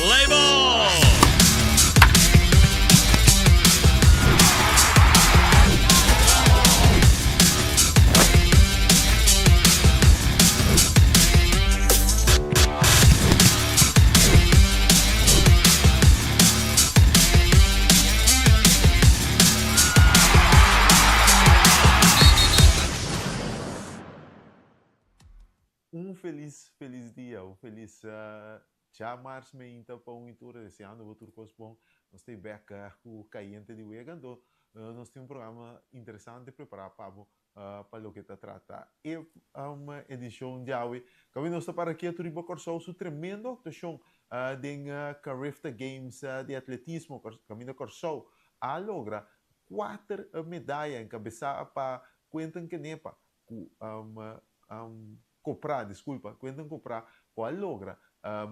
Play ball! Feliz dia, feliz já março me inta para intura esse ano vou tur bom nós tem back com o caiente de Wegando nós temos um programa interessante preparado para o que está trata e uma edição de hoje que nós estamos para aqui a Turiba Corsou su tremendo atuação de Carifta Games de atletismo caminho Corsou a logra 4 medalhas encabeçada para Quentin Kenepa com Quentin comprar qual logra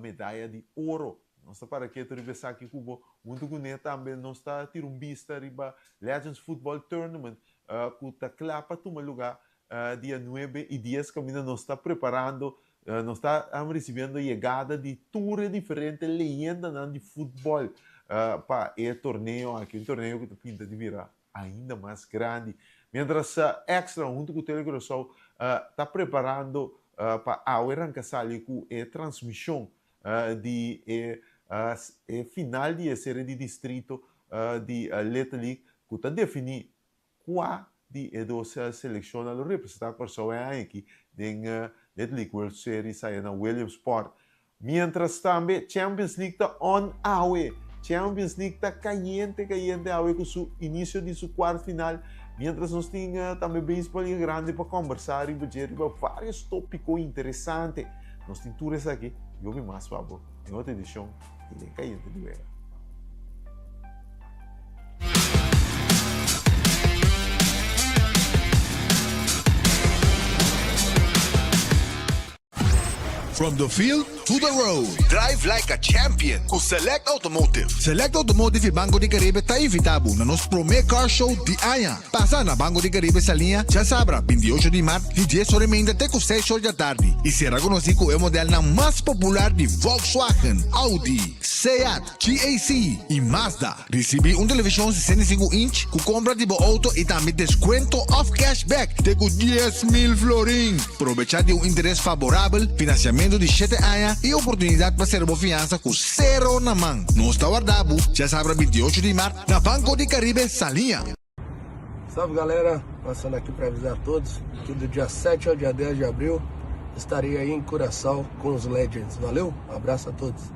medalha de ouro. Nós está para aqui a aqui Cuba, muito bonito também, nós está a um vista riba Legends Football Tournament, que está clapa toma lugar dia 9 e 10 que ainda nós está preparando, nós está recebendo a chegada de tours diferentes leyendas de futebol para o torneio aqui, um torneio que pinta de virar ainda mais grande. Mientras Extra, junto com o Telegrosol, está preparando para arrancar com a transmissão de final de série de distrito de Little League, que está definir qual de duas seleções a representar por sua aqui em Little League World Series aí na Williamsport. Mientras também Champions League está on our Champions League está caliente com o início de sua quarta final. Mientras nós tínhamos também beisebol grande para conversar e ver vários tópicos interessantes. Nós temos tudo isso aqui. Eu vi mais para em outra edição de Caiente de Vera. From the field to the road. Drive like a champion com Select Automotive. Select Automotive e Banco de Caribe está invitado na nosso primeiro car show de Anha. Passa na Banco de Caribe essa linha, já sabe, 28 de março, de 10 horas ainda até com 6 horas da tarde. E será conhecido o modelo mais popular de Volkswagen, Audi, Seat, GAC e Mazda. Recebi televisão 65 inch com compra de auto e também desconto off cashback de 10 mil florins. Aproveitar de interesse favorável, financiamento de 7 anos e oportunidade para ser fiança com zero na mão. Nós está guardado, já sabe, 28 de março, na Banco de Caribe, Salinha. Salve galera, passando aqui para avisar a todos que do dia 7 ao dia 10 de abril estarei aí em Curaçao com os Legends. Valeu, um abraço a todos.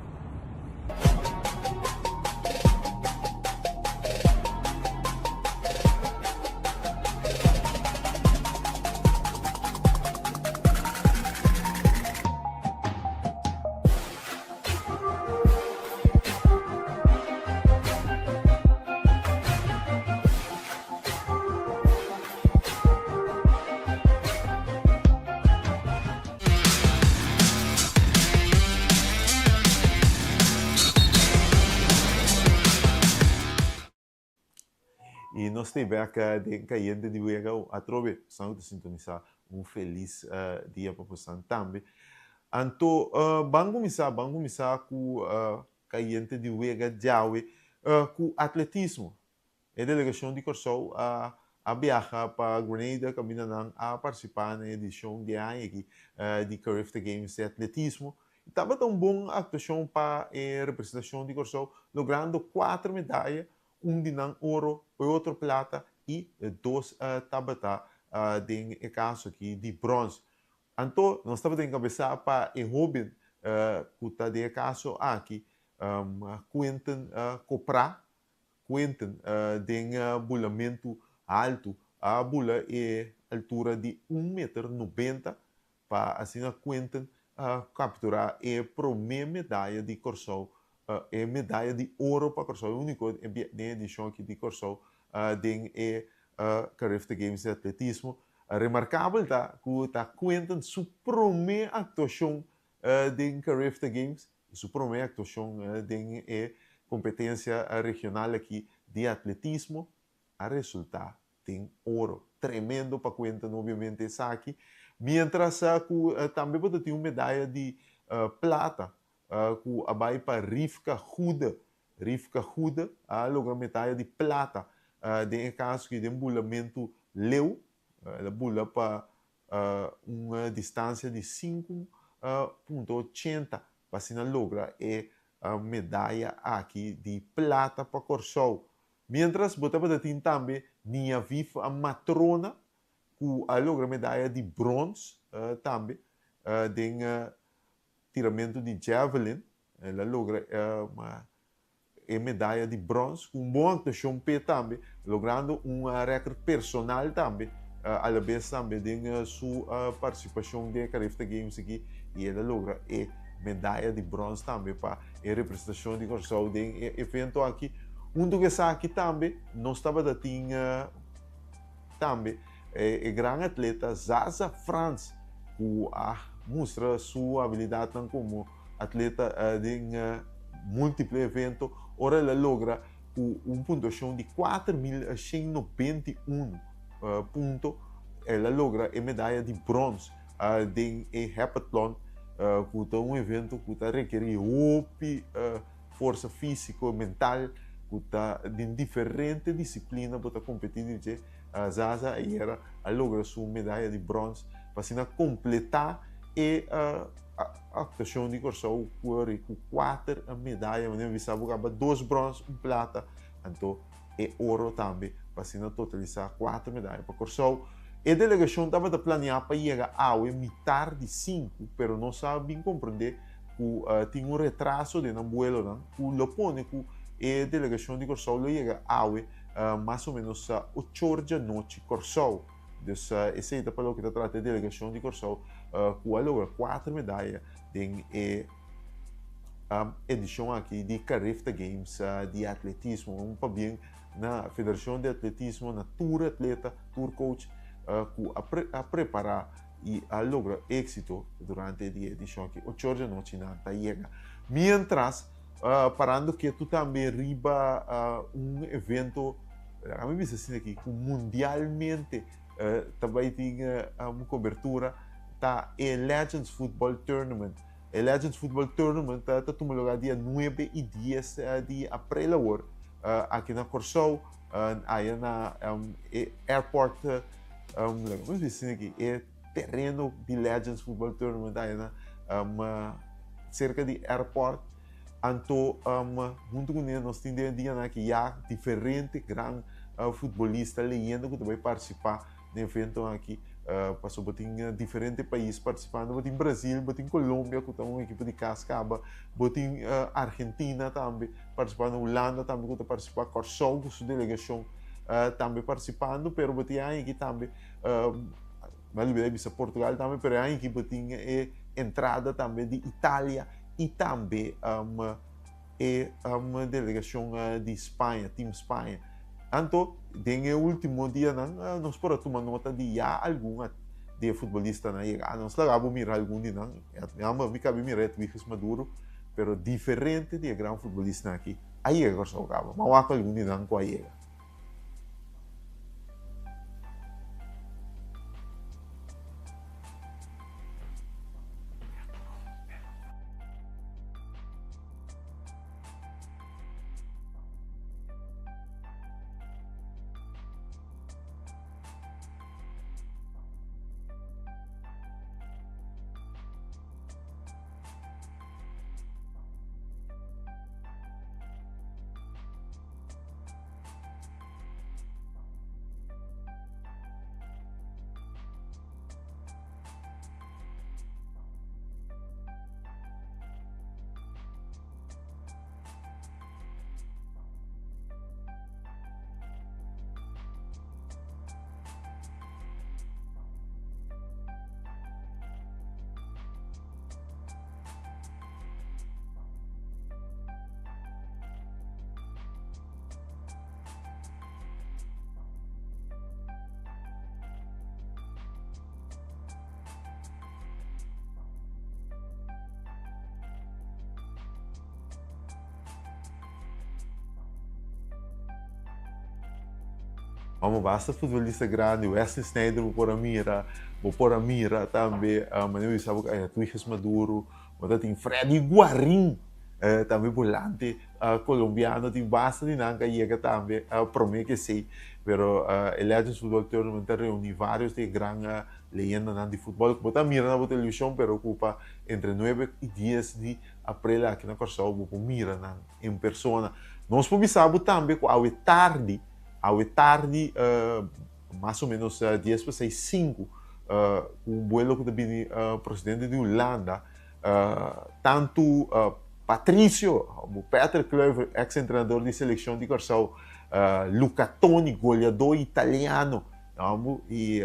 E nós temos aqui de Caiente de Vega a trove, estamos de sintonizar feliz dia para você também. Então, vamos começar com Caiente de Vega Jaue, com atletismo. A delegação de Corsou a viajar para Grenada, caminhando a participar na edição de ano aqui de Carifta Games de atletismo. Estava tão bom a atuação para a representação de Corsou, logrando 4 medalhas. De ouro, outro prata e 2 tabata de caso aqui de bronze. Então, nós estamos em cabeça para o Robin, que está de caso aqui, Quentin Copra, Quentin de bulamento alto, a bula é altura de 1,90 m, para assim Quentin capturar a primeira medalha de Corsou. É medalha de ouro para Corsou, o único edição aqui de Corsou de Carifta Games de atletismo. Remarcável tá que está Quentin sua primeira atuação de Carifta Games, sua primeira atuação de competência regional aqui de atletismo, a resultar tem ouro. Tremendo para Quentin, obviamente, essa aqui. Mientras que também pode ter uma medalha de plata com a vai para Rivka Huda. Rivka Huda logra medalha de prata. De caso que de um bulamento leu, ela bula para uma distância de 5,80 para se logra a medalha aqui de prata para Corsol. Mientras, botava de também, Nia Viva a matrona, que logra medalha de bronze também, de tiramento de javelin. Ela logra uma medalha de bronze, com boa actuação também, logrando recorde personal também, à vez também de sua participação de Carifta Games aqui, e ela logra medalha de bronze também para a representação de Corsol de evento aqui. Do que está aqui também, nós estava também grande atleta Zaza Franz, que mostra sua habilidade como atleta de múltiplos eventos. Ora, ela logra pontuação de 4.191 pontos. Ela logra a medalha de bronze de heptatlon, que é evento que requer força física e mental, que de diferentes disciplinas para competir. Zaza era logra sua medalha de bronze para completar a actuação de Corsol com 4 medalhas, mas nós sabemos que 2 bronze, 1 prata, então ouro também, para totalizar 4 medalhas para Corsol. A delegação estava a planear para chegar a metade de 5, mas não sabe bem compreender que tinha retraso de um vuelo, que lo pone que a delegação de Corsol chega a mais ou menos 8 horas da noite Corsol. Então, essa é para que trata a delegação de Corsol, que logra 4 medalhas na edição aqui de Carifta Games de atletismo. Para bem na Federação de Atletismo, na Tour Atleta, Tour Coach, que a preparar e a lograr êxito durante a edição aqui, 8 horas da noite na Taiega. Mientras, parando que tu também riba evento, a mim diz assim aqui, que mundialmente também tinha uma cobertura, tá a Legends Football Tournament. A Legends Football Tournament está tomando lugar dia 9 e 10 de abril aqui na Corsol, aí na airport, vamos dizer aqui, é terreno de Legends Football Tournament, aí na cerca de airport. Então, junto com ele, nós temos que há diferentes grandes futbolistas, leyendas que também participar do evento aqui. Passou em diferentes países participando, em Brasil, em Colômbia, que tem uma equipe de Cascaba, em Argentina também, participando, Holanda também, que está participando, Corsol, com sua delegação também participando, mas tem aqui também, mas Portugal também, mas há aqui tem entrada também de Itália e também uma delegação de Espanha, Team Espanha. Então, no último dia, nós podemos tomar nota de algum de futebolista na chegar. Nós vamos mirar algum de não. Me cabe mirar Tuiches Maduro, mas diferente de grande futebolista aqui. Aí agora só acaba. Mas há algum de não com a chega. Vamos basta futebolista grande, Wesley Sneijder vou pôr a mira também, mas eu sabe que Tuiches Maduro, Mas tem Freddy Guarín, também volante colombiano, tem bastante nanca chega também, promete que sei. Pero el Legends Football Tournament reúne vários de grandes leyendas de futebol que botam mira na televisão, pero ocupa entre 9 e 10 de abril aqui na Corsão, botam mira em persona. Nós podemos também que ao tarde, mais ou menos 10 para 6, 5, o vuelo que também presidente de Holanda, tanto Patrício, o Peter Kluivert, ex-treinador de seleção de Corsão, Luca Toni, goleador italiano, e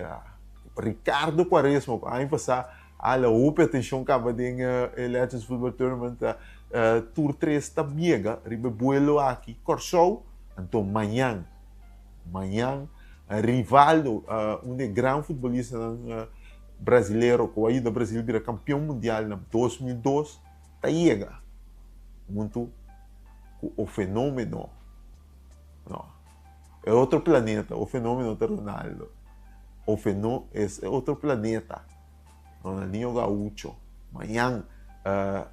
Ricardo Quaresma, aí passar a outra atenção que acaba de Legends Football Tournament, Tour 3 da Biega, ribe vuelo aqui, Corsão, então amanhã, Rivaldo, grande futebolista brasileiro, que aí do Brasil vira campeão mundial em 2002, tá chega, muito o fenômeno. Não. É outro planeta. O fenômeno de Ronaldo. O fenômeno é outro planeta. Ronaldinho Gaúcho. Amanhã,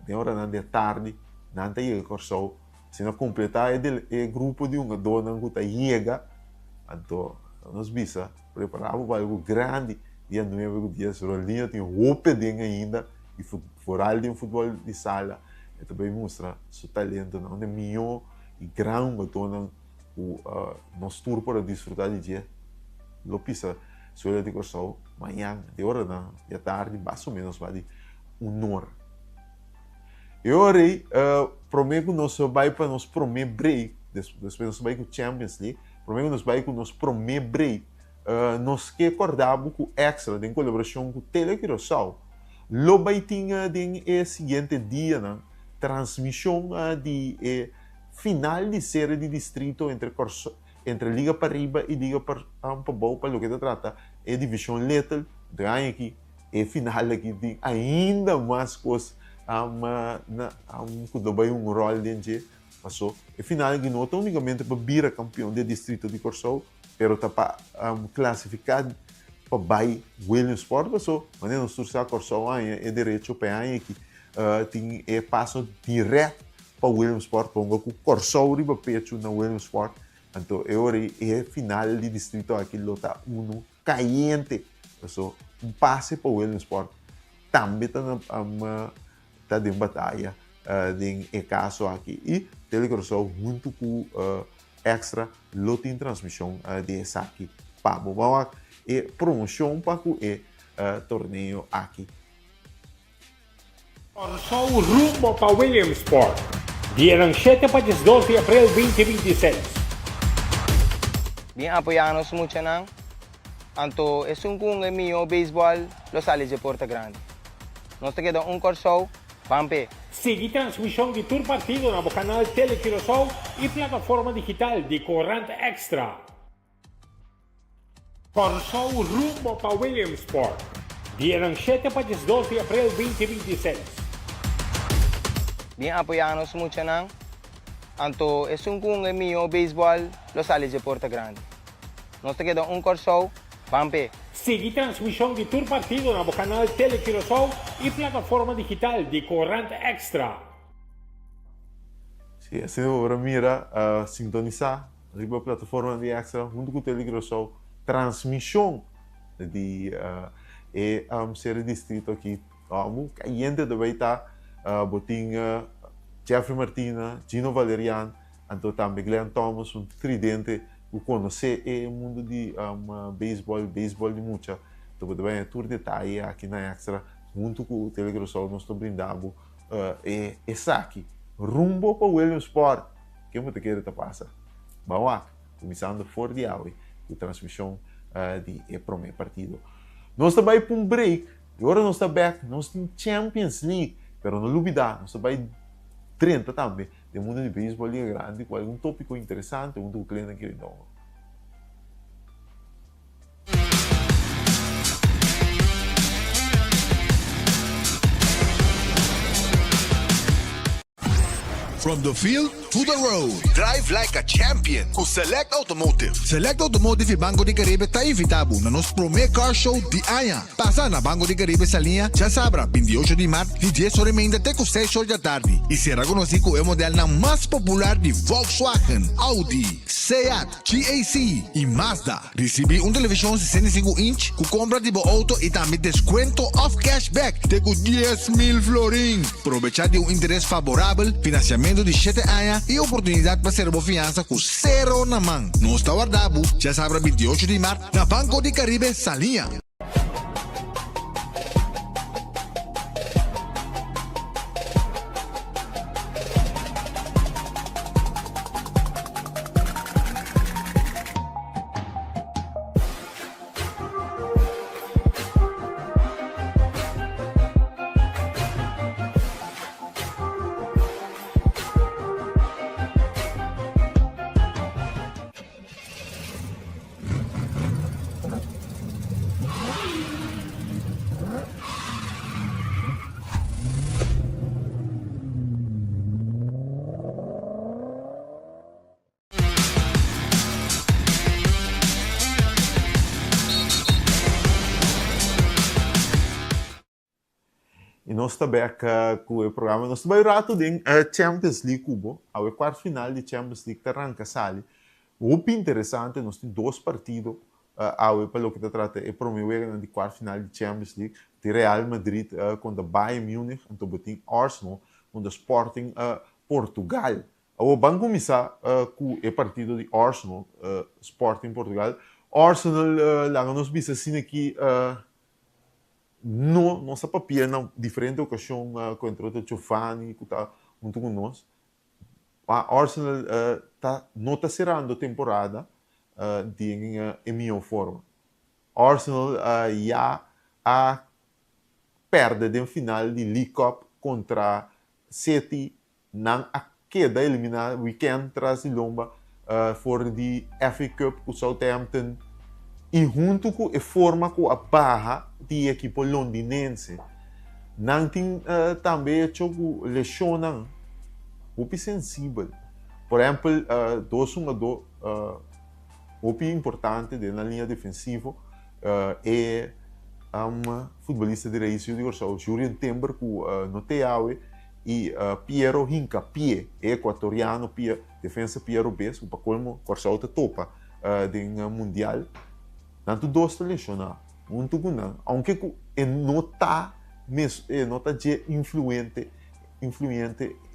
de hora da tarde, não tem Corsão. Se não completar, é grupo de dona que chega. Então, nós vimos, preparamos para algo grande. Dia 9 de dia, Ronaldinho tem roupa ainda. E foral de futebol de sala. E também mostra seu talento. Não é melhor e grande dona. Nós tour para desfrutar de dia. Lo pisa, suele de Corsão, amanhã, de hora da tarde, mais ou menos, vai de 1 hora. E agora, prometo que nós vai para nós prometer break, depois nós vai com o Champions League, prometo que nós vai com nós prometer break. Nós que acordamos com extra, em colaboração com o Telequirosal. Lo vai ter o seguinte dia, transmissão de final de série de distrito entre Liga Paraíba e Liga Pabau, para o que se trata, é divisão letal, de aqui, é final aqui, de ainda mais coisas, que vai rol de passou. É final que não é unicamente para vir campeão de distrito de Corsão, mas para classificar para vai Williamsport, passou, mas não surge a Corsão, é direito para aqui, tem passo direto para Williamsport, pongo com o Corsão riba pecho na Williamsport. Então, é final de distrito aqui, lota 1, caliente. Então, passe para Williamsport. Também está em batalha, em caso aqui. E Telecorsão, junto com extra, lota em transmissão de aqui. Para o e promoção para o torneio aqui. Corsão rumbo para Williamsport. Dia 7 para 12 de abril 2026. Bien apoyanos mucho nang. Anto es un kung mío béisbol Los Ales de Porta Grande. Nos te queda un Corsão, Pampe. Sigue transmissão de tour partido no canal Telequirosal e plataforma digital de Corrente Extra. Corsão rumbo para Williamsport. Dia 7 para 12 de abril 2026. Bien apoyanos mucho nang. Anto es un kung mío béisbol Los Ales de Porta Grande. Nos te queda un Corsão, Pampe. Sigue transmissão de tour partido no canal Telequirosal e plataforma digital de Corrente Extra. Sim, assim agora mira sintonizar a plataforma de Extra junto com o Telequirosal, transmissão de série distrito aqui. A gente também está botinha Jeffrey Martina, Gino Valerian, então também Glenn Thomas, tridente, o conhecer o mundo de beisebol de muita. Então também é tudo detalhe aqui na Extra, junto com o Telegrosol, nós estamos brindando esse aqui, rumbo para o Williamsport, que muito quer te passa. Vamos começando fora de aula, com a transmissão de primeiro partido. Nós também para um break, agora nós estamos back, nós temos Champions League, pero não olvidar, nós também 30 também, do mundo de beisebol Liga Grande, com algum tópico interessante, um do cliente aqui de novo. From the field to the road. Drive like a champion com Select Automotive. Select Automotive e Banco de Caribe está invitado na nosso primeiro car show de Anha. Passa na Banco de Caribe sa linha, já sabe, 28 de março, de 10 horas ainda até com 6 horas da tarde. E será conhecido o modelo mais popular de Volkswagen, Audi, Seat, GAC e Mazda. Recebi televisão 65 inch com compra de auto e também desconto off cashback de 10.000 florin. Aproveitar de interesse favorável, financiamento de 7 anos e oportunidade para ser fiança com zero na mão. Não está guardado, já sabe, 28 de março, na Banco de Caribe Salinha. E nós também com o programa, nós também rato de Champions League Cubo, a quarto final de Champions League que arranca sali. Muito interessante, nós temos 2 partidos, pelo que trata é promover de quarto final de Champions League, de Real Madrid contra Bayern Munich, então tem Arsenal contra Sporting Portugal. Vamos começar com o partido de Arsenal, Sporting Portugal. Arsenal, lá nós vimos assim aqui, nossa papia na diferente ocasião contra o Giovanni que está junto com nós. A Arsenal não está cerrando a temporada em melhor forma. Arsenal já perde no final de League Cup contra City na queda eliminada weekend tras de lomba fora de FA Cup com Southampton. E junto com a forma com a barra de equipe londinense, não tem também jogo lesionam, muito sensível. Por exemplo, dois jogadores muito importante na linha defensiva é futebolista de raiz de Gorsal, Julian Timber, que não tem água, e Piero Hincapié, equatoriano, defesa Piero Bess, para como Gorsal topa do Mundial. Tanto dois lesionados, muito guna, aunque não está influente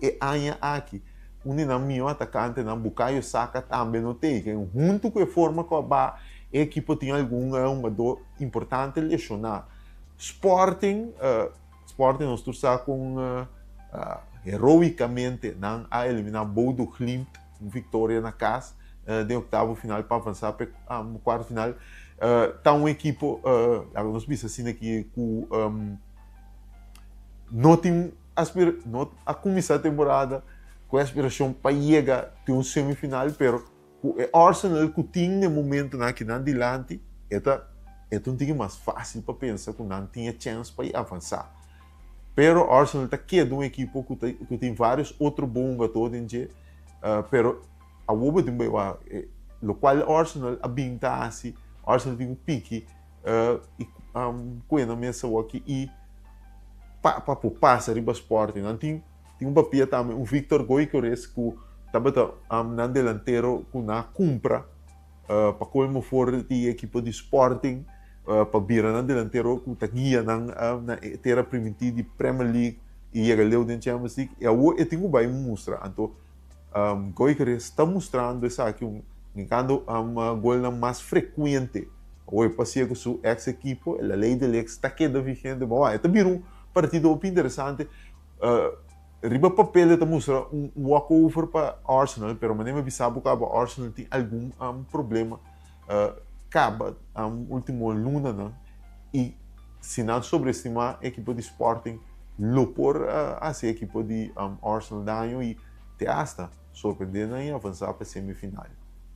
e ainda aqui, na minha atacante na Bukayo Saka também não tem, junto com a forma que a equipe tinha algum jogador importante lesionado. Sporting nós torcemos com heroicamente não a eliminar Bodo Glimt, vitória na casa de oitavo final para avançar para o quarto final. Está uma equipe, nós vimos assim aqui, que não tem a começar a temporada com a aspiração para chegar a um semifinal, mas o Arsenal que tem no momento aqui na adiante é um time mais fácil para pensar que não tinha chance para avançar. Mas o Arsenal está aqui de uma equipe que tem vários outros bons jogadores, mas a Woba também vai, o qual o Arsenal habita assim. Arsenal tem um pique e coisa mesa aqui e para passar riba Sporting. Não tem um papel também, um Victor Goicores que também na delantero que na compra para como for de equipe de Sporting para vir na delantero que está guia na terra primitiva de Premier League e chega leu dentro da Champions League. E eu tenho que mostrar. Então Goicores está mostrando isso aqui quando gol mais frequente. Hoje passei com sua ex-equipe, a lei de ex está queda vigente. Bom, está um partido muito interessante. Riba papel está mostrando walkover para Arsenal, mas nem me sabe que o Arsenal tem algum problema. Acaba último luna, né? E se não sobreestimar a equipe de Sporting, por essa equipe de Arsenal daño e te hasta surpreendendo em avançar para a semifinal.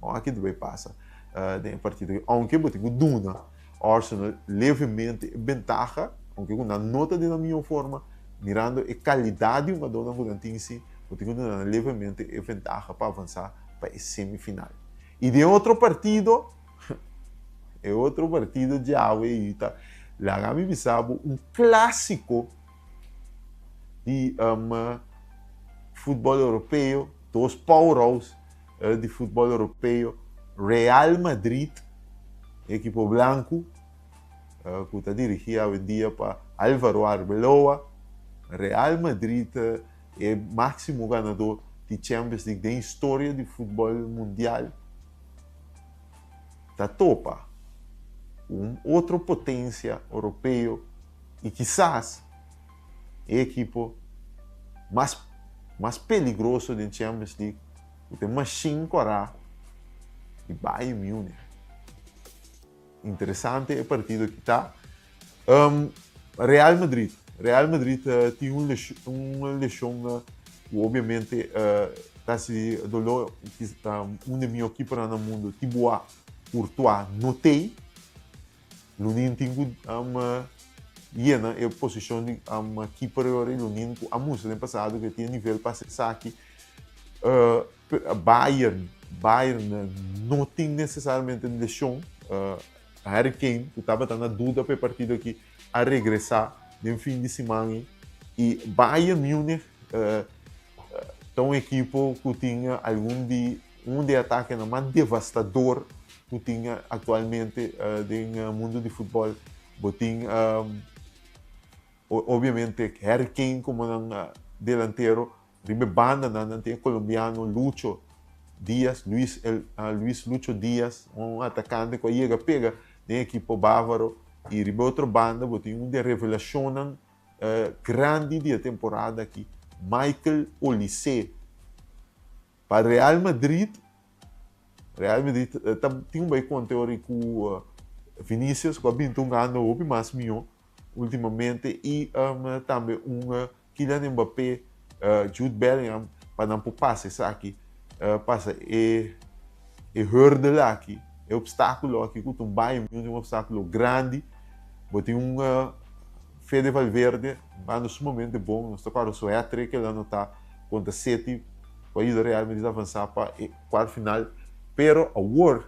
Aqui também passa na partida. Aunque eu tenho dúvida, Arsenal levemente ventaja, aunque com uma nota de na minha forma, mirando a qualidade de uma dona que tem o time levemente a vantagem para avançar para a semifinal. E de outro partido, de Aue, lá Gami Bissau, clássico de futebol europeu, dos powerhouses de futebol europeu, Real Madrid, equipo branco, que está dirigido hoje em dia para Álvaro Arbeloa. Real Madrid é o máximo ganador de Champions League da história do futebol mundial. Está topa outra potência europeu e quizás é a equipe mais peligroso da Champions League, que tem mais 5 horas de Bayern Munique. Interessante é o partido que está. Real Madrid tem uma lesão, obviamente, quase dolor, um dos meus equipes no mundo, Thibaut Courtois, notei. Lunin tem uma posição de keeper e Lunin a música no passado que tinha nível para saque. Bayern não tem necessariamente lesão. Harry Kane, que estava na dúvida para o partido aqui a regressar no fim de semana. E Bayern Munique é uma equipe que tinha um de ataque mais devastador que tinha atualmente no mundo de futebol. Tinha, obviamente, Harry Kane como delantero, primeira banda tem colombiano Lucho Díaz, Luis Lucho Díaz, um atacante que chega pega na equipe bávaro, e de outra banda tem um de revelação grande da temporada aqui, Michael Olise. Para Real Madrid tem um bem conteúdo com Vinícius, que ha um ano mais melhor ultimamente, e também Kylian Mbappé, Jude Bellingham, para não passar aqui, passa hurdle aqui, obstáculo aqui, que um Bayern Munique, um obstáculo grande, tem Fede Valverde, mas nesse momento é bom, nós estamos com o hat-trick, que ele não está contra 7, para ir Real Madrid avançar para a quarta final. Pero agora,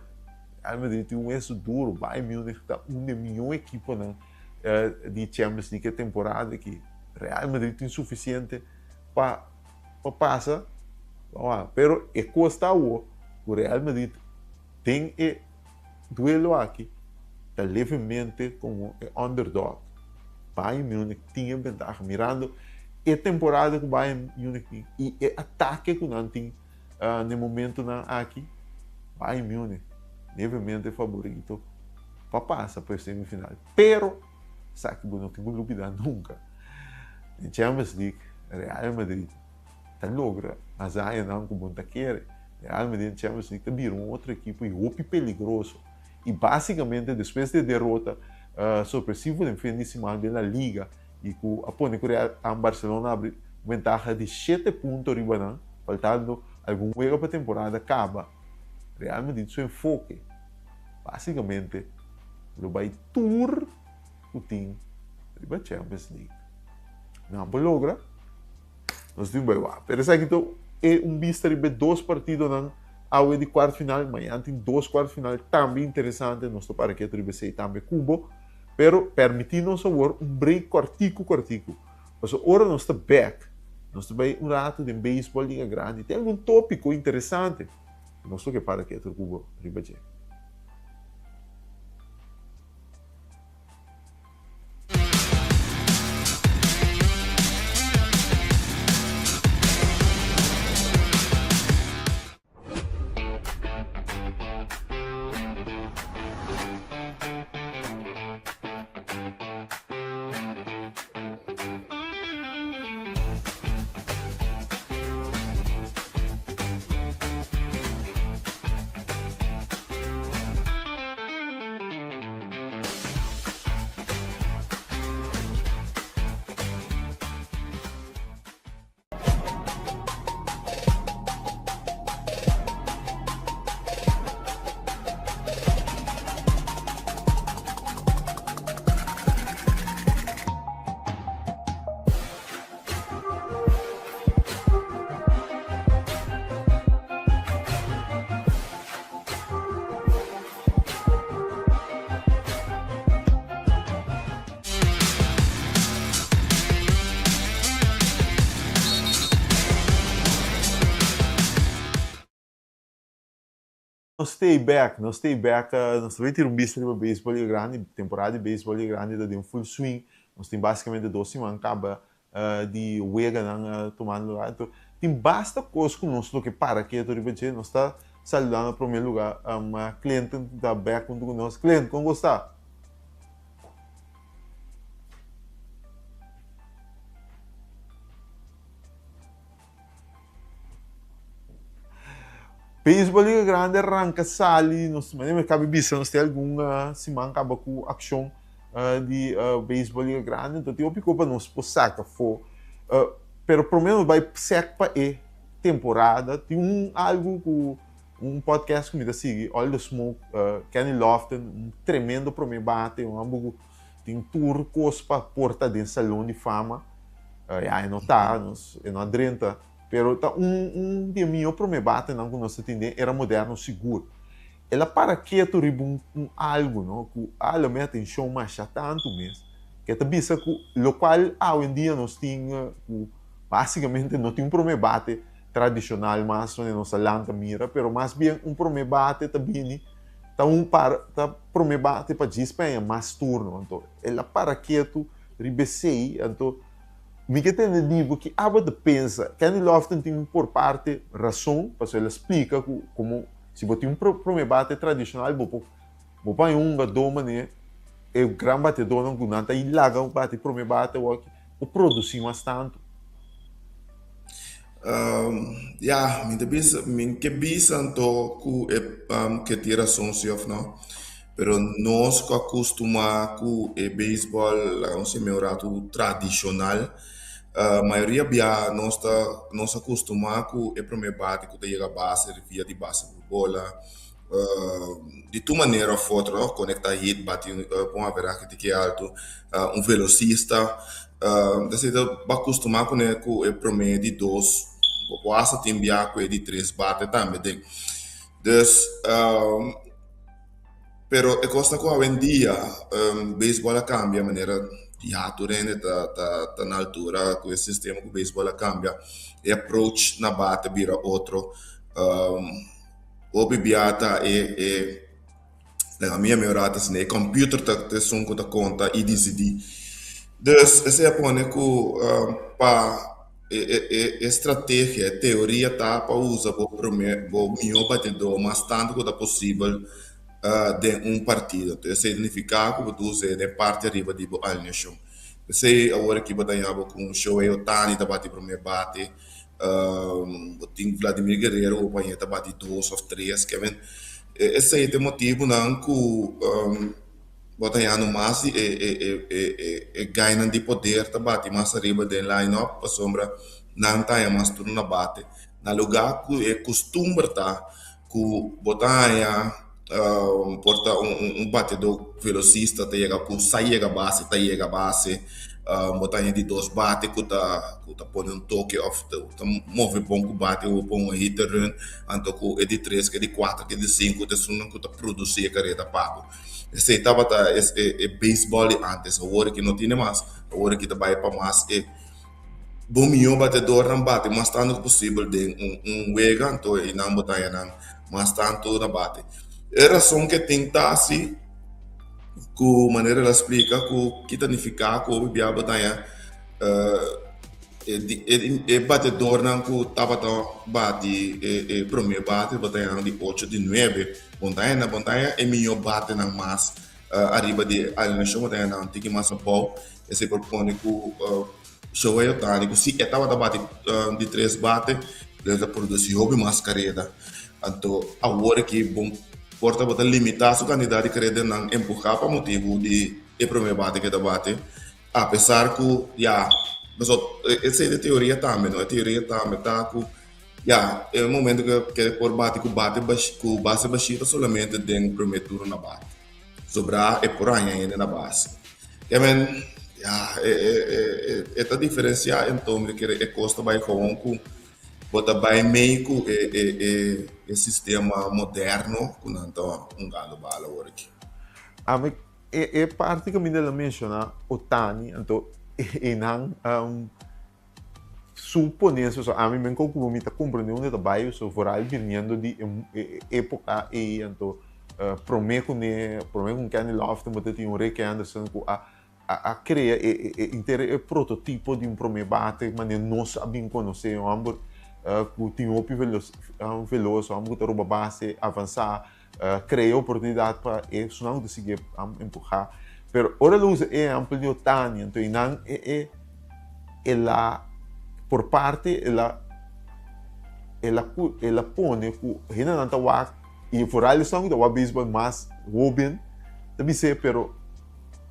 Real Madrid tem eixo duro, Bayern Munique está uma das melhores equipes de Champions League temporada que Real Madrid tem suficiente para passar. Pero é custa o Real Madrid tem duelo aqui, está levemente como underdog. Bayern Munique tinha vantagem, mirando a temporada que o Bayern Munique e o ataque que não tem no momento aqui. Bayern Munique, levemente favorito para passar para a semifinal. Pero, sabe que não tenho dúvida nunca. Na Champions League, Real Madrid logra, mas aí não como está querendo. Real Madrid na Champions League virou outra equipe e muito perigoso. E basicamente, depois da derrota surpresiva no fim de semana na Liga, e com a Barcelona abre vantagem de 7 pontos riba, faltando algum jogo para a temporada, acaba. Real Madrid, seu enfoque, basicamente, ele vai tour o time da Champions League. Não logra, nós temos que ver. Pero sabe que é vista de 2 partidos na aula de quarto final, amanhã tem 2 quartos final também interessantes, nós para que o BC também cubo, pero permitindo-nos agora break cortico. Mas agora nós estamos back, nós estamos rato de beisebol liga grande, tem algum tópico interessante. Não sou que para que o cubo ribaje. Nós stay back, nós também temos um bicho de beisebol grande, temporada de beisebol grande, de um full swing, nós temos basicamente 2 semanas, acaba de wega tomando lugar, então tem basta coisa conosco que para que nós está saludando em primeiro lugar, cliente da back com nós, cliente, como está? Beisebol Liga Grande arranca, sali, nós acaba bisa, nós temos alguma semana acaba com ação de Beisebol Liga Grande, então tem uma picopa nós por saca, pero pelo menos vai seca para temporada, tem algo com podcast que me dá seguir, All the Smoke, Kenny Lofton, tremendo primeiro bate, tem tour para porta dentro do salão de fama, não tá, não adrenta. Pero tá dia meu primeiro bate não que nós atender era moderno seguro. Ela para que tu riba algo, não? Que ela me atenção mais tanto mesmo. Que tá bisa que o qual hoje em dia nós temos basicamente não tem primeiro bate tradicional mais onde nós lança mira, pero mais bem primeiro bate tá bem tá primeiro bate para Espanha mais turno, então ela para que tu riba sei, então me que tem nível que de pensa, Kenny Lofton tem por parte razão, porque ele explica como se você tem primeiro bate tradicional, você põe doma né, é o grande batedor não gunanta e larga o bate primeiro bate o produzir mais tanto. Min que bisa to ku que tira sonsiov no, pero nós que acostuma com o beisebol, lá onde meu rato tradicional. A maioria bia nós acostuma com o primeiro bate que chega a base, via de base por bola, de tua maneira foto, conecta hit, bate com a verdade que é alto, velocista, você vai acostumar com o primeiro de 2, quase tem bia com de 3 bate também, pero é costa com a vendia, beisebol cambia a maneira ja, tu rende tá na altura com esse sistema que o beisebol cambia e approach na bate vira outro o bibiata a minha melhorata assim, o computer tá sonco da conta e decidi dus esse é pone que para estratégia teoria tá para usar o meu batedor mas tanto quanto possível de partido. Então, significa que você é parte arriba de alguém show. Você agora que batalhava com o show é o Tani da bate primeiro bate, tem Vladimir Guerreiro o banheiro da bate 2 ou 3, Kevin. Esse é o motivo não que batalhando mais e ganhando de poder da bate mais arriba de line-up para sombra não tá mais tudo na bate. Na lugar que é costume tá que batalha porta batedor velocista tá chega com sair a base botar de 2 bate que tá põe toque off tá move bom que bate ou põe hitter run então que é de 3 que é de 4 que é de 5 tá sunando que tá produzir a carreira pago esse tava é baseball antes agora que não tinha mais agora que tá vai para mais bom meu batedor não bate mas tanto possível de wega então e não botar não mas tanto na bate é a razão que tentasse com maneira ela explica que significa que o biaba tá batedor não que tava bate primeiro bate batalhando de 8 de 9 montanha é melhor bate não mais arriba de além show montanha não tem que mais bom esse propõe que show é o tani que se estava bate de 3 bate ele produzir hobby mais carreira então agora que bom porta bota limitar sua quantidade de carreira não empurrar para motivo de primeiro bate que bate apesar que mas essa é a teoria também não a teoria também tá que é o momento que por bate com base baixita solamente tem primeiro turno na bate sobrar é por aí ainda na base esta diferença então que é custa vai com bota vai meio que é sistema moderno com então galo bala agora aqui é parte que me dela menciona o Tani então e não suponência, a mim me como me tá compreendendo de trabalho, so foral vindo de época e então prometo que ele lofta, mas tem um Rick Anderson a criar o prototipo de promebate, mas não sabem conhecer o ambos que tem veloz, ambos que rouba base, avançar, criar oportunidade para isso não conseguir empurrar. Pero ora luz é amplio tanto, então não ela por parte ela põe que hina não tá wak e por ali são da beisebol mais Robin também sei pero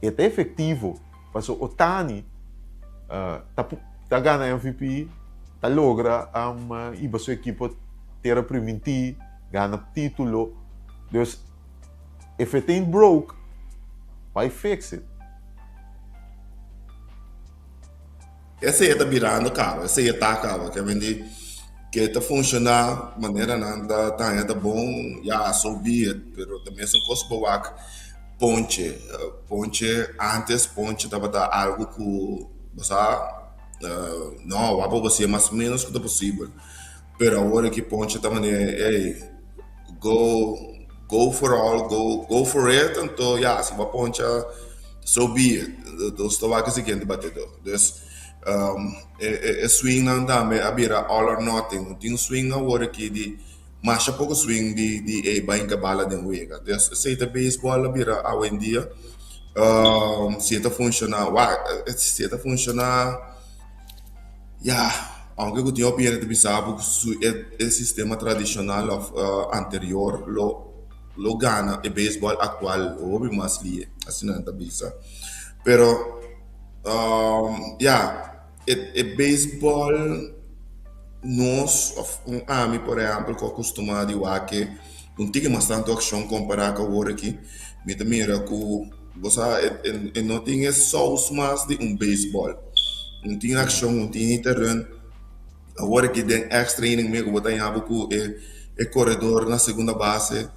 é efetivo mas o Tani tá ganha MVP tá logra e a sua equipe ter permitir ganha título dus if it ain't broke why fix it. Essa aí está virando cabo, essa aí está cabo, que vende que está funcionando de maneira não tá bom, já soube, pero também são coisas boas. Ponche estava algo que você não, vai para você mais ou menos que é possível, pero agora que Ponche está maneira, go for all, go for it, então já se vai Ponche soube, então estou aqui seguindo batedor, swing não dá a vira all or nothing tem swing agora aqui de mais pouco swing de bem que bala de wega se está baseball a vira hoje em dia se está funcionar aunque eu tinha opinião de pensar porque o sistema tradicional anterior lo gana o baseball atual o mais li assim não está bisa pero baseball nós ami por exemplo que acostumado a que não tem mais tanta ação comparado com agora aqui me mira que você não tem só os mais de baseball não tem ação não tem terreno agora que tem extra inning mesmo você tem algo que corredor na segunda base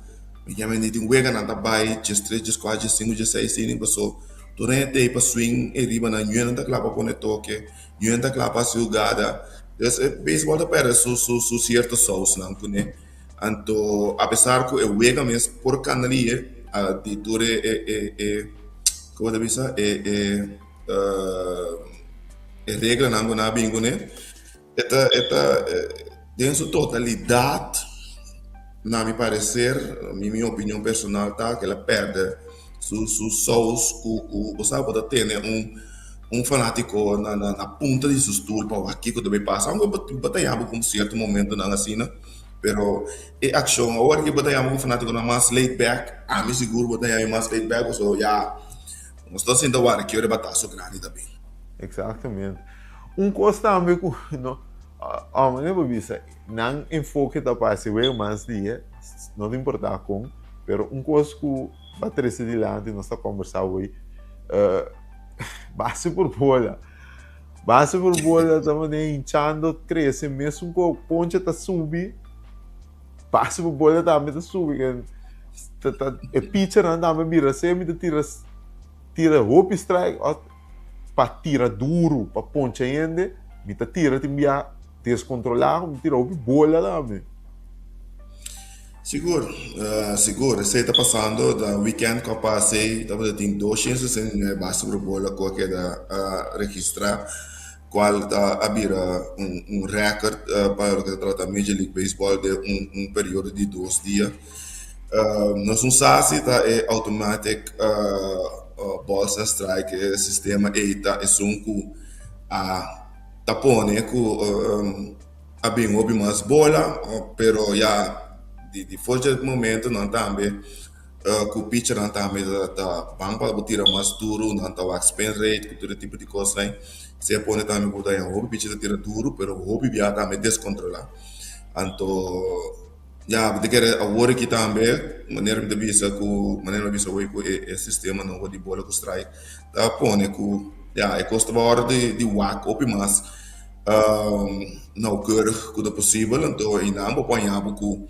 me chama de wega na tabai just 3 just 4 just 5 just 6 inning passou durante para swing e riba na nyuan da clapa pone toque nyuan da clapa jogada então baseball da pera su certo sous não né então apesar que eu wega mesmo por canalia a diture como deve ser regra não na bingo né eta dentro totalidade na me parecer minha opinião personal tá que ela perde sous você pode ter né fanático na ponta de seus turpas aqui que deve passar batalhamos com certo momento na cena pero a ação agora que batalhamos com fanático na mais laid back a mim seguro batalhamos mais laid back so já nós estamos sendo agora que eu batalha so grande também exatamente coisa também que a maneira de não enfoque da passe o mais dia não importa com pero coisa que bater-se de lado e nós estamos conversando hoje base por bola também hinchando cresce mesmo que o ponche está subindo base por bola também está subindo o pitcher também vira sempre tira hope strike para tirar duro para ponche ainda me tira também descontrolado tira hope bola também. Seguro, você está passando da weekend que eu passei, tem 200 em base para bola que da registrar qual está a vira recorde para o trata Major League Baseball de período de 2 dias. Nós não sabemos se é automatic balls and strike, sistema EITA é que tá pone que a bem houve mais bola, pero já de força de momento não também que o pitcher não também tá bom para tirar mais duro não tá o spin rate que todo tipo de coisa né se pone também por daí o pitcher tira duro pero o hobby já também descontrolar então já de que agora que também maneira de vista o sistema não de bola com strike tá pone que já é custa hora de whack op mais nauwkeurig que é possível então ainda não apanhava com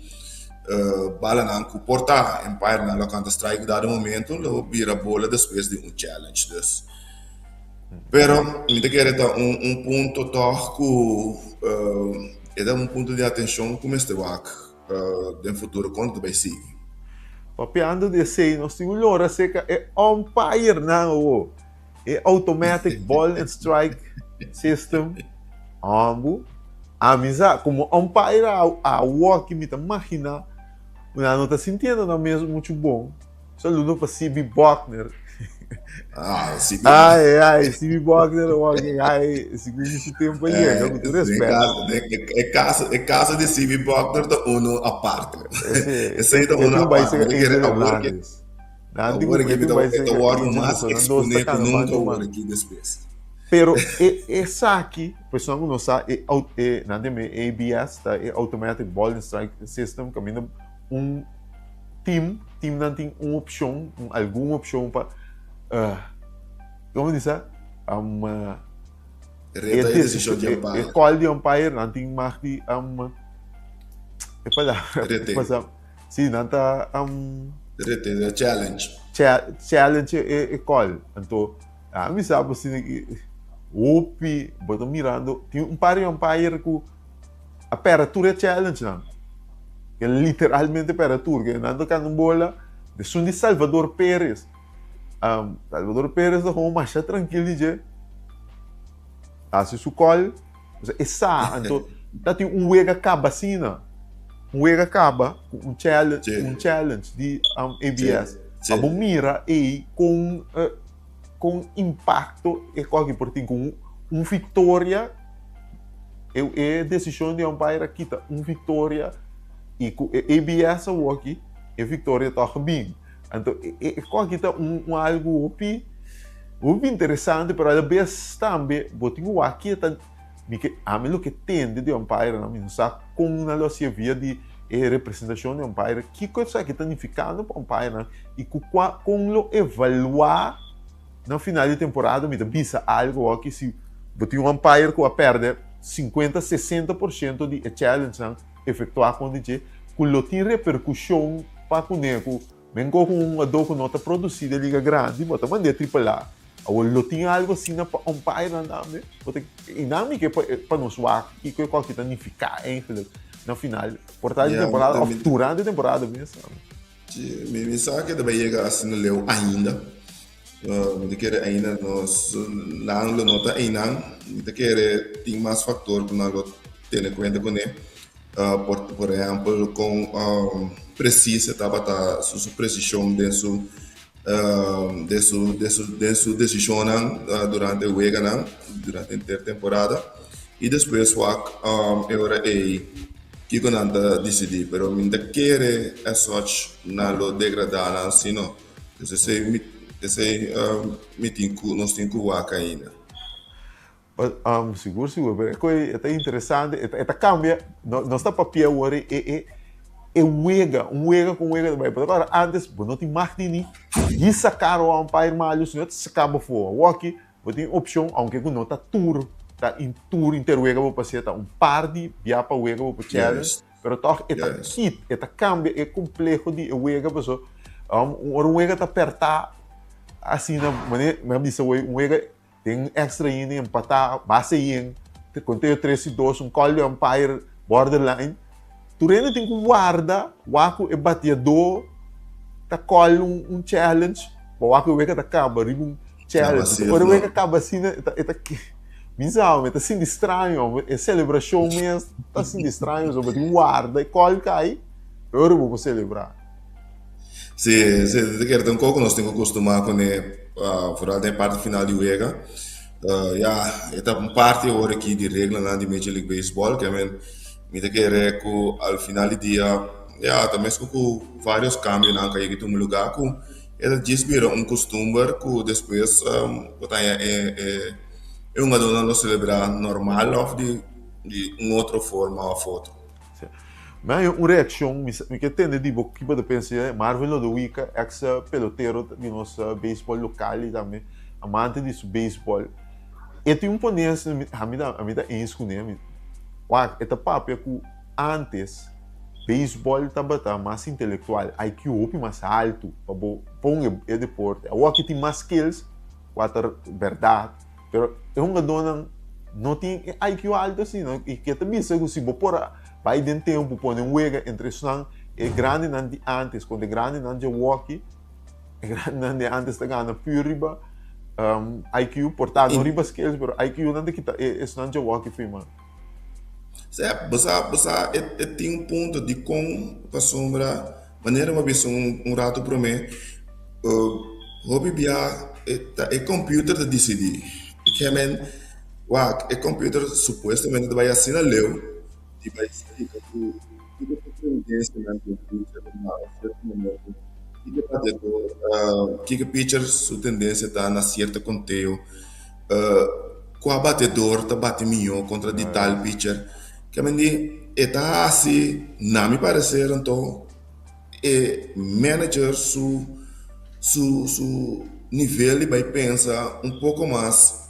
bala não que porta empire na locanta strike dado momento lo vira bola depois de challenge Pero, me te querer dar ponto toque é dar ponto de atenção como este vac no futuro quando vai seguir. Papiando de sei, nós temos hora seca é umpire não, é automatic ball and strike system, ambo, amisa como umpire a walk me tá imagina, não tá sentindo não mesmo muito bom. Saludo para CB Buckner. Ah, sim. Ai, CB Buckner, ai, segundo esse tempo aí, com todo respeito. É casa de CB Buckner da uno a parte. Esse aí da Eu uno a tenho vai parte. ser Me querer agora agora que agora que vai ser o órgão mais exponente nunca agora aqui depois. Pero essa aqui, pessoal não sabe, nada é ABS, tá? É Automatic Ball and Strike System, caminho team não tem uma opção, alguma opção para, como dizer, Reta a decisão de umpire. Call de umpire não tem mais de é para Rete. sim, não tá Rete, challenge. challenge é call, então me sabe assim opi, boto mirando, tem par de umpire que a apertura challenge não, que é literalmente apertura, que não toca na bola, de som de Salvador Pérez. Salvador Pérez é uma marcha tranquila de assim su call, essa, então tá tem wega acaba assim, não? Wega acaba um challenge de ABS. Sim. A bom mira aí com impacto e qualquer portinho com vitória é decisão de umpire aqui tá vitória e com ABS aqui é vitória tá bem então é qualquer tá algo opi interessante para a vez também botinho aqui tá que a mim o que tende de umpire não me sabe com na loja via de representação de umpire que coisa que tá significando para umpire não? E com lo evaluar no final de temporada, me bisa algo aqui se botar um umpire que perde 50-60% de challenge efetuar quando diz que lo tem repercussão para o nego, vem com uma dor nota produzida liga grande, bota mandar AAA. Ou lo tem algo assim na umpire não, e não me que para nos suar e que qualquer significar no final, portanto temporada, durante a temporada mesmo. Me sabe que deve chegar assim no leu ainda. Me quer ainda nós não lo nota ainda me quer tem mais fator que nós ter em conta com ele por exemplo com precisa estava sua precisão de sua decisão durante o jogo durante a intertemporada e depois agora é que quando anda decidir pero me quer é só não lo degradar assim não esse nós temos que waka ainda. Seguro, é até interessante, é cambia, nós está papel agora é wega com wega também, porque agora antes, não tem mais de nem, e sacar o umpire malho, se não se acaba fora, o aqui, tem opção, aunque não está tour, tá em tour interwega para passear, tá par de via para wega para challenge, pero toch é kit, é cambia, é complexo de wega para so, wega tá apertar assim na maneira mesmo disse o Wega tem extra inning empatar base inning contei 3-2 call de umpire borderline tu ainda tem que guarda o Waco é bateador tá call challenge o Waco o Wega tá acaba challenge o Wega acaba assim tá bizarro tá assim estranho é celebração mesmo tá assim estranho só tem guarda e call cai eu vou celebrar. Sim, um pouco nós temos que acostumar com a parte final de jogo. É uma parte agora aqui de regra de Major League Baseball, que me quer que ao final do dia, também com vários cambios na que tu lugar com é desvira costume que depois é uma dona não celebrar normal ou de outra forma ou foto. Mas uma reação que tem de que pode pensar Marvin Lodowica ex-peloteiro de nosso beisebol local e também amante de beisebol e tem ponense a mim dá isso com ele é papo que antes beisebol estava mais intelectual IQ mais alto para bom é deporte o que tem mais skills quatro verdade Pero é um dona não tem IQ alto assim, não? E que também se você por vai de tempo pôr um wega entre os é grande não de antes, quando é grande não de walkie, é grande não de antes da gana pure riba IQ portado não riba skills, pero IQ não de kita é não de walkie firma. Certo, você tem ponto de como para sombra maneira uma vez rato para mim hobby bia é computer de decidir que é computer supostamente vai assinar leu e vai ser que tendência na computer na certo momento que picture sua tendência está na certa conteúdo qual batedor tá bate melhor contra de tal picture que me está assim na me parecer então manager su nível vai pensar pouco mais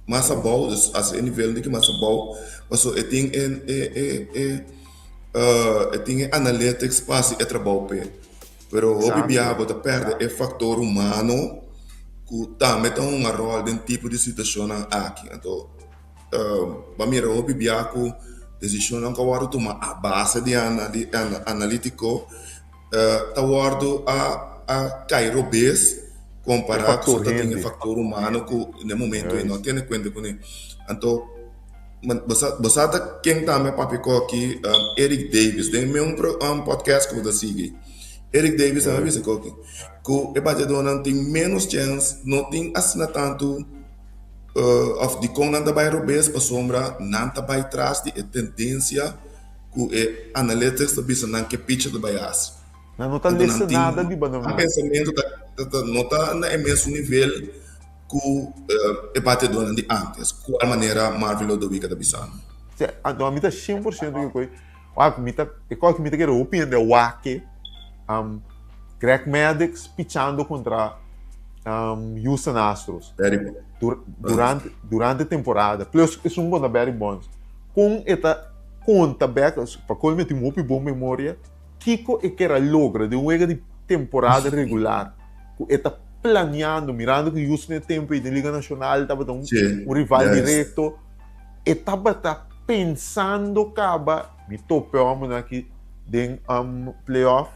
mais abaixo assim nível de que mais abaixo mas tem analytics passe é trabalho pe pero o bibia bota perde é fator humano que também tem um rol de tipo de situação aqui então bamira o bibia ku decisão não kawaru tuma a base de analítico tawardo a cairo base comparar com o fator humano que no momento não tem conta com ele então basada quem também papicou aqui Eric Davis tem um podcast que eu sigo Eric Davis também disse que o batedor não tem menos chance não tem assim tanto of de com nada vai robes para sombra nada vai trás de tendência que analytics da bisa não que pitch da bias não está lista nada de banana o pensamento não está no mesmo nível que o batedor de antes qual maneira Marvel do bica da bisa então a mim tá 100% que coi a mim tá e qual que me tá querendo opinião de Wake Greg Maddux pitchando contra Houston Astros durante a temporada plus é um bom Barry Bonds com esta conta back para como tem uma boa memória Kiko é que era logra de uma de temporada regular com esta planeando mirando que Houston é tempo e de Liga Nacional estava um rival direto e estava pensando acaba me topamos aqui de playoff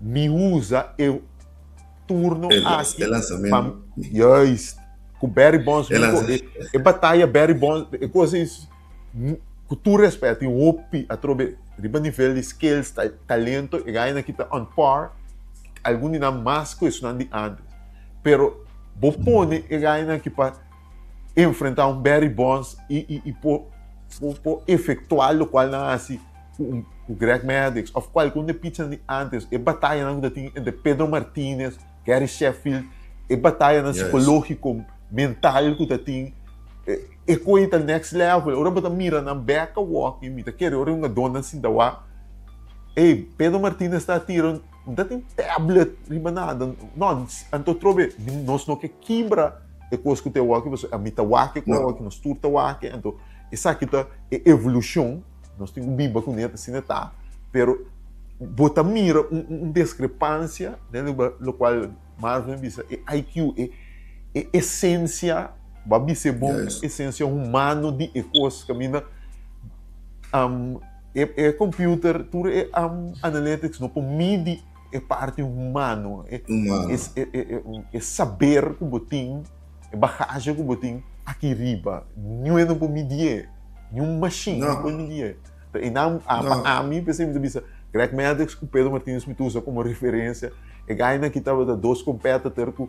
me usa eu turno aqui lançamento com Barry Bonds é batalha Barry Bonds é coisa isso com tu respeito um opi a trobe riba nível de skills talento e ganha aqui tá on par algum ainda mais que isso não de antes pero vou pôr e ganha aqui para enfrentar um Barry Bonds e por efetuar o qual não assim o Greg Maddux of qualquer de pitcher de antes e batalha não tem entre Pedro Martinez Gary Sheffield e batalha no psicológico mental que tem e coisa next level ora bota mira na back walk e mita quer ora uma dona assim da wa Pedro Martinez está tirando não tem tablet riba nada não anto trobe nós não que quebra e coisa que te walk você a mita walk que nos turta walk então essa aqui tá evolução nós temos biba com ele assim tá pero bota mira discrepância né no qual Marvin disse IQ é essência babi ser bom essência humano de coisas caminha computer tudo analytics não por medir é parte humano é saber que botim é bagagem que botim aqui riba não é não por medir nenhum machine não por medir e não a mim pensei me disse Greg Maddux com Pedro Martinez me usa como referência e ganha que estava dois competidores que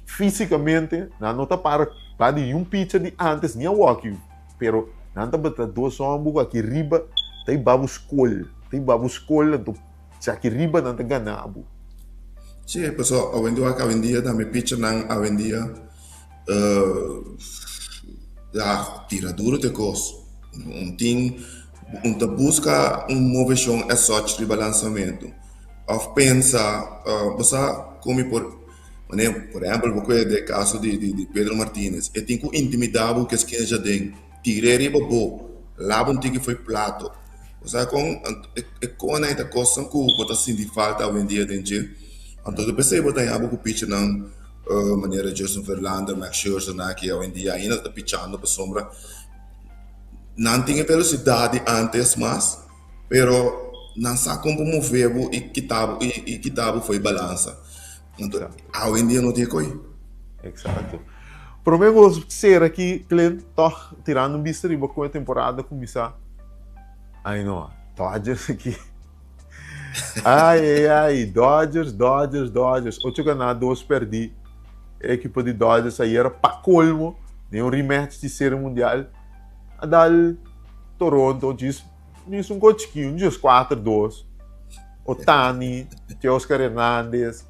fisicamente não está para de um pitcher de antes nem a walk pero não está para dois homens aqui riba tem babu escolha do já que riba não está ganhando sim pessoal a vendia também pitcher não a vendia tira duro de coisa busca moveção é só de balanceamento of pensa você come por exemplo o caso de Pedro Martinez e tem que intimidar o que es que já tem tirei riba bo lá um que foi plato você com a coisa que pode sentir falta hoje em dia dentro então eu pensei botar algo com pitch não maneira Justin Verlander, Max Scherzer, né, que hoje em dia ainda está pitchando para sombra. Não tinha velocidade antes, mas pero não sabe como mover e que foi balança. Então, hoje em dia não tem coisa. Exato. Para mim, gosto de ser aqui, Clint, tirando um bicho riba com a temporada começar. Ai, não, Dodgers aqui. Ai, Dodgers. Oito ganhar, 2 perdi. A equipe de Dodgers aí era para colmo, nem um rematch de série mundial. A dar Toronto, diz um gotiquinho, diz 4-2. Otani, Oscar Hernandez.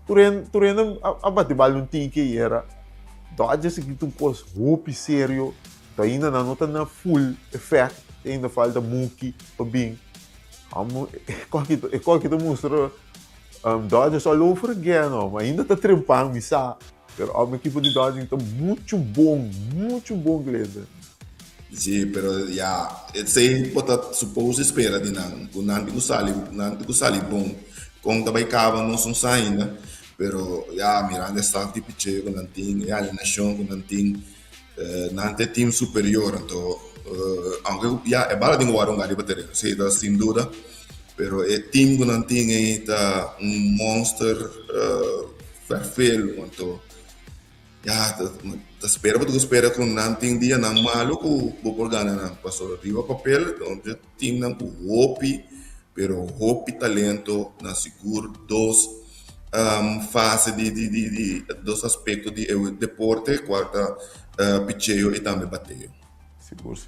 Turendo a bater bala um time que era. Dodgers aqui tu pôs roupa sério. Ainda não está na full effect. Ainda falta Mookie para bem. Qual que tu mostra Dodgers all over again, mas ainda está trempando, sabe? Mas a equipe de Dodgers está muito bom, Glenda. Sim, pero já, sei pode supor espera de não sali bom, com também cava não são saindo, pero já Miranda está tipo chego não tem, já a nação não tem time superior, então aunque já é bala de um warung ali bater, sei da sem dúvida, pero é time que não tem aí tá monster perfeito, então ya espera que não tem dia não malo que o programa não passou arriba papel onde time não hopi pero hopi talento na seguro dos fase de dos aspectos de deporte quarta picheio e também bateio Seguro.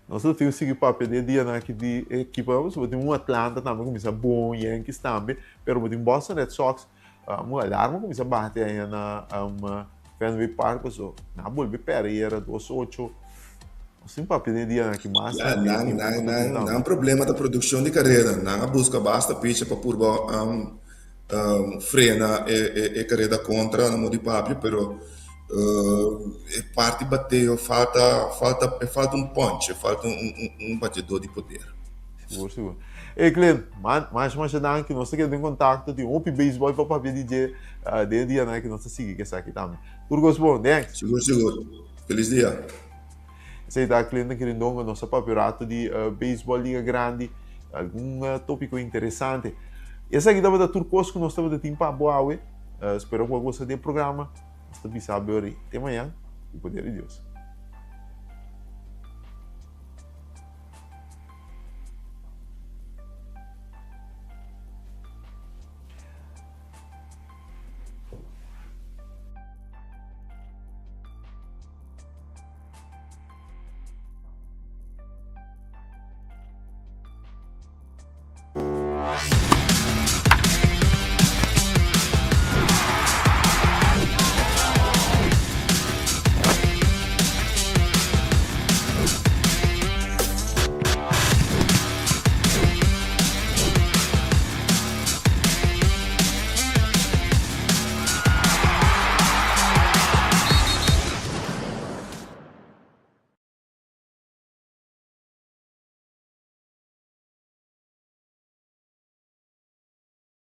Nós temos que seguir papel de dia na de equipa, tem um Atlanta também começa bom, Yankees também, pero tem Boston Red Sox uma alarma começa a bater aí na Fenway Park, so na bolsa Pereira 2-8, assim papel de dia que mais não problema da produção de carreira, não busca basta pitch para por frena e carreira contra no de papel, pero parte bateu falta um punch, falta um batedor de poder. Seguro. E Glenn, mais danke que nós temos em contato de Open Baseball para papel DJ de dia né que nós seguimos que aqui também. Tudo gosto bom, né? Seguro. Feliz dia. Sei da Glenn querendo nosso papelato de beisebol liga grande, algum tópico interessante. Essa aqui estava da Turcos que nós estava de tempo boa, espero que você do programa. Nós estamos sabendo até amanhã, o poder de Deus.